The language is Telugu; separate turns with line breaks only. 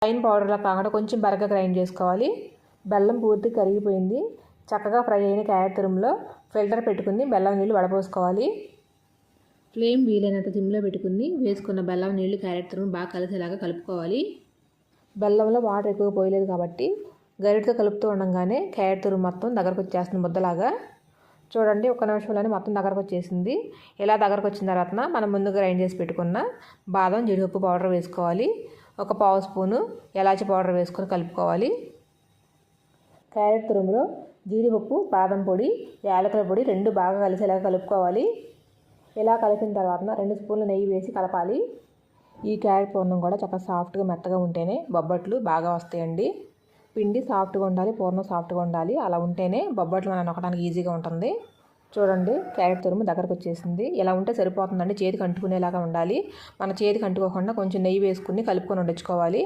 ఫైన్ పౌడర్లా కాకుండా కొంచెం బరకగా గ్రైండ్ చేసుకోవాలి. బెల్లం పూర్తి కరిగిపోయింది. చక్కగా ఫ్రై అయిన క్యారెట్ తురుములో ఫిల్టర్ పెట్టుకుని బెల్లం నీళ్ళు వడపోసుకోవాలి. ఫ్లేమ్ వీలైనంత సిమ్లో పెట్టుకుని వేసుకున్న బెల్లం నీళ్ళు క్యారెట్ తురుము బాగా కలిసేలాగా కలుపుకోవాలి. బెల్లంలో వాటర్ ఎక్కువ పోయలేదు కాబట్టి గరిటతో కలుపుతూ ఉండగానే క్యారెట్ తురుము మొత్తం దగ్గరకు వచ్చేస్తుంది ముద్దలాగా. చూడండి, ఒక్క నిమిషంలోనే మొత్తం దగ్గరకు వచ్చేసింది. ఇలా దగ్గరకు వచ్చిన తర్వాత మనం ముందుగా గ్రైండ్ చేసి పెట్టుకున్న బాదం జీడిపప్పు పౌడర్ వేసుకోవాలి. ఒక పావు స్పూను ఎలాచి పౌడర్ వేసుకొని కలుపుకోవాలి. క్యారెట్ తురుములో జీడిపప్పు, బాదం పొడి, యాలకుల పొడి రెండు బాగా కలిసేలాగా కలుపుకోవాలి. ఇలా కలిపిన తర్వాత 2 స్పూన్ల నెయ్యి వేసి కలపాలి. ఈ క్యారెట్ పూర్ణం కూడా చక్కగా సాఫ్ట్గా మెత్తగా ఉంటేనే బొబ్బట్లు బాగా వస్తాయండి. పిండి సాఫ్ట్గా ఉండాలి, పూర్ణం సాఫ్ట్గా ఉండాలి. అలా ఉంటేనే బొబ్బట్లు మనం నొక్కడానికి ఈజీగా ఉంటుంది. చూడండి, క్యారెట్ తురుము దగ్గరకు వచ్చేసింది. ఇలా ఉంటే సరిపోతుందండి. చేతికి అంటుకునేలాగా ఉండాలి. మన చేతికి అంటుకోకుండా కొంచెం నెయ్యి వేసుకుని కలుపుకొని వండించుకోవాలి.